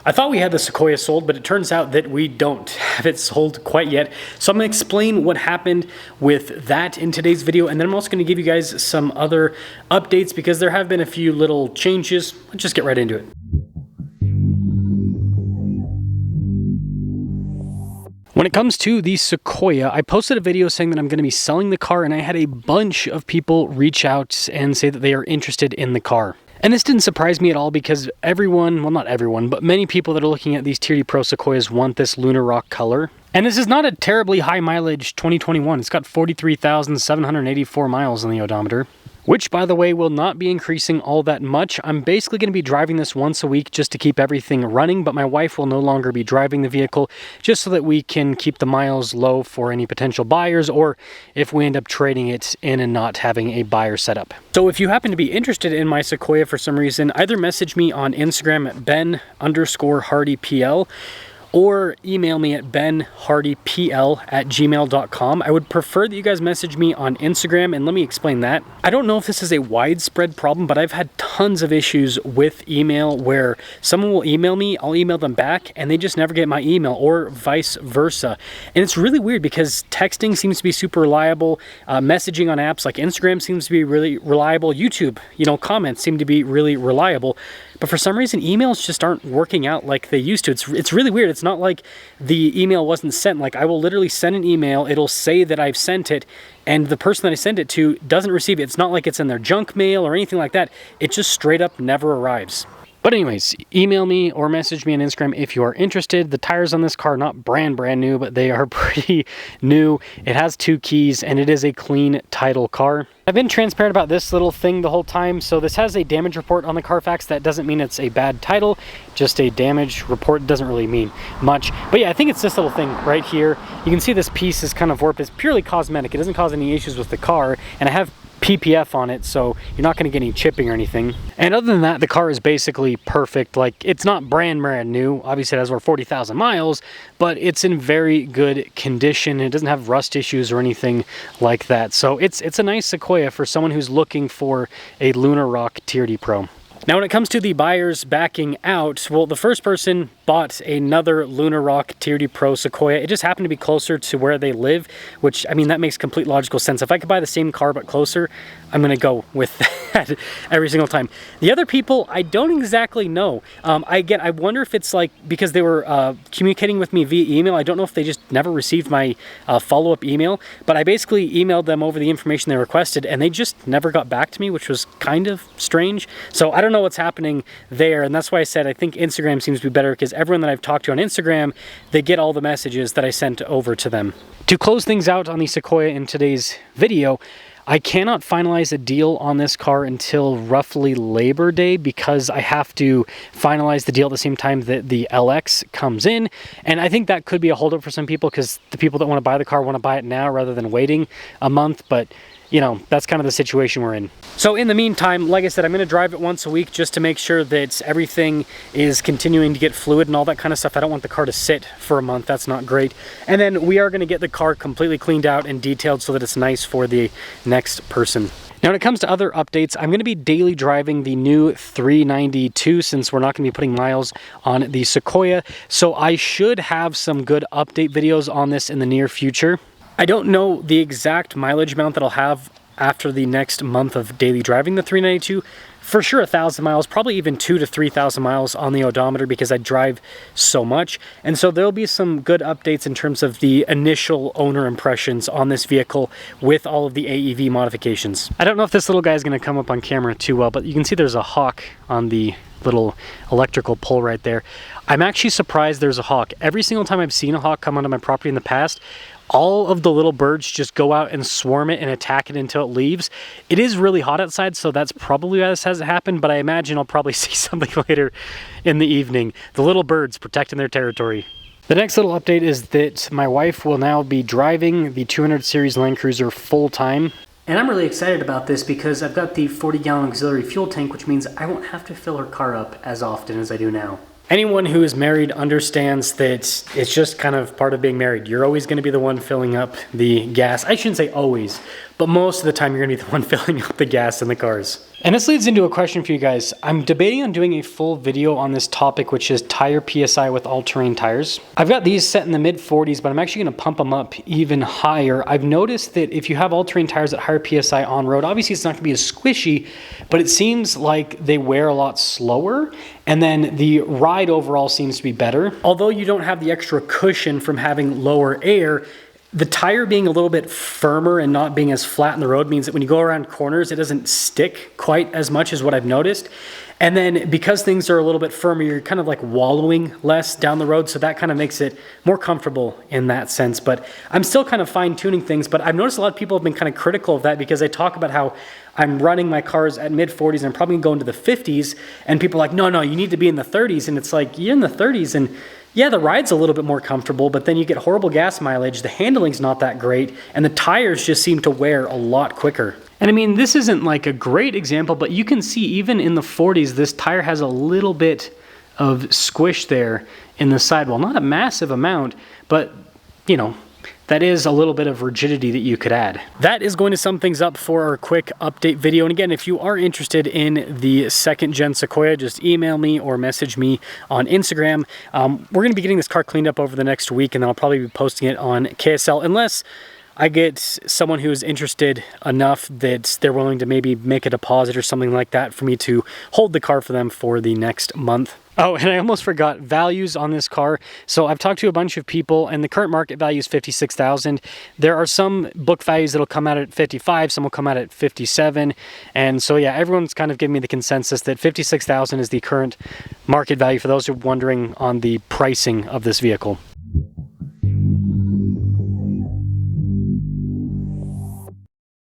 I thought we had the Sequoia sold, but it turns out that we don't have it sold quite yet. So I'm going to explain what happened with that in today's video, and then I'm also going to give you guys some other updates because there have been a few little changes. Let's just get right into it. When it comes to the Sequoia, I posted a video saying that I'm going to be selling the car, and I had a bunch of people reach out and say that they are interested in the car. And this didn't surprise me at all because everyone, well not everyone, but many people that are looking at these TRD Pro Sequoias want this lunar rock color. And this is not a terribly high mileage 2021. It's got 43,784 miles on the odometer, which by the way will not be increasing all that much. I'm basically going to be driving this once a week just to keep everything running, but my wife will no longer be driving the vehicle just so that we can keep the miles low for any potential buyers, or if we end up trading it in and not having a buyer set up. So if you happen to be interested in my Sequoia for some reason, either message me on Instagram at ben_HardyPL or email me at benhardypl@gmail.com. I would prefer that you guys message me on Instagram, and let me explain that. I don't know if this is a widespread problem, but I've had tons of issues with email where someone will email me, I'll email them back, and they just never get my email, or vice versa. And it's really weird because texting seems to be super reliable, messaging on apps like Instagram seems to be really reliable, YouTube, comments seem to be really reliable. But for some reason, emails just aren't working out like they used to. It's really weird. It's not like the email wasn't sent. Like, I will literally send an email, it'll say that I've sent it, and the person that I sent it to doesn't receive it. It's not like it's in their junk mail or anything like that. It just straight up never arrives. But anyways, email me or message me on Instagram if you are interested. The tires on this car are not brand new, but they are pretty new. It has 2 keys and it is a clean title car. I've been transparent about this little thing the whole time. So this has a damage report on the Carfax. That doesn't mean it's a bad title, just a damage report. Doesn't really mean much. But yeah, I think it's this little thing right here. You can see this piece is kind of warped. It's purely cosmetic. It doesn't cause any issues with the car. And I have PPF on it, so you're not going to get any chipping or anything. And other than that, the car is basically perfect. Like, it's not brand new. Obviously, it has over 40,000 miles, but it's in very good condition. It doesn't have rust issues or anything like that. So it's a nice Sequoia for someone who's looking for a lunar rock TRD Pro. Now, when it comes to the buyers backing out, well, the first person bought another lunar rock TRD Pro Sequoia. It just happened to be closer to where they live, which, I mean, that makes complete logical sense. If I could buy the same car but closer, I'm going to go with that every single time. The other people, I don't exactly know. I wonder if it's like because they were communicating with me via email. I don't know if they just never received my follow-up email, but I basically emailed them over the information they requested, and they just never got back to me, which was kind of strange. So I don't know what's happening there, and that's why I said I think Instagram seems to be better, because everyone that I've talked to on Instagram, they get all the messages that I sent over to them. To close things out on the Sequoia in today's video, I cannot finalize a deal on this car until roughly Labor Day because I have to finalize the deal at the same time that the LX comes in. And I think that could be a holdup for some people because the people that want to buy the car want to buy it now rather than waiting a month. But that's kind of the situation we're in. So in the meantime, like I said, I'm going to drive it once a week just to make sure that everything is continuing to get fluid and all that kind of stuff. I don't want the car to sit for a month. That's not great. And then we are going to get the car completely cleaned out and detailed so that it's nice for the next person. Now, when it comes to other updates, I'm going to be daily driving the new 392 since we're not going to be putting miles on the Sequoia. So I should have some good update videos on this in the near future. I don't know the exact mileage amount that I'll have after the next month of daily driving the 392. For sure 1,000 miles, probably even 2,000 to 3,000 miles on the odometer because I drive so much. And so there'll be some good updates in terms of the initial owner impressions on this vehicle with all of the AEV modifications. I don't know if this little guy is going to come up on camera too well, but you can see there's a hawk on the little electrical pole right there. I'm actually surprised there's a hawk. Every single time I've seen a hawk come onto my property in the past, all of the little birds just go out and swarm it and attack it until it leaves. It is really hot outside, so that's probably why this hasn't happened, but I imagine I'll probably see something later in the evening. The little birds protecting their territory. The next little update is that my wife will now be driving the 200 series Land Cruiser full time. And I'm really excited about this because I've got the 40-gallon auxiliary fuel tank, which means I won't have to fill her car up as often as I do now. Anyone who is married understands that it's just kind of part of being married. You're always going to be the one filling up the gas. I shouldn't say always, but most of the time you're gonna be the one filling up the gas in the cars. And this leads into a question for you guys. I'm debating on doing a full video on this topic, which is tire PSI with all-terrain tires. I've got these set in the mid 40s, but I'm actually gonna pump them up even higher. I've noticed that if you have all-terrain tires at higher PSI on road, obviously it's not gonna be as squishy, but it seems like they wear a lot slower, and then the ride overall seems to be better. Although you don't have the extra cushion from having lower air, the tire being a little bit firmer and not being as flat in the road means that when you go around corners, it doesn't stick quite as much as what I've noticed. And then because things are a little bit firmer, you're kind of like wallowing less down the road. So that kind of makes it more comfortable in that sense. But I'm still kind of fine tuning things. But I've noticed a lot of people have been kind of critical of that because I talk about how I'm running my cars at mid 40s and I'm probably gonna go into the 50s. And people are like, no, you need to be in the 30s. And it's like, you're in the 30s and yeah, the ride's a little bit more comfortable, but then you get horrible gas mileage, the handling's not that great, and the tires just seem to wear a lot quicker. And I mean, this isn't like a great example, but you can see even in the 40s, this tire has a little bit of squish there in the sidewall. Not a massive amount, but you know, that is a little bit of rigidity that you could add. That is going to sum things up for our quick update video. And again, if you are interested in the 2nd gen Sequoia, just email me or message me on Instagram. We're gonna be getting this car cleaned up over the next week, and then I'll probably be posting it on KSL, unless I get someone who's interested enough that they're willing to maybe make a deposit or something like that for me to hold the car for them for the next month. Oh, and I almost forgot values on this car. So I've talked to a bunch of people, and the current market value is $56,000. There are some book values that'll come out at 55, some will come out at 57. And so yeah, everyone's kind of giving me the consensus that 56,000 is the current market value for those who are wondering on the pricing of this vehicle.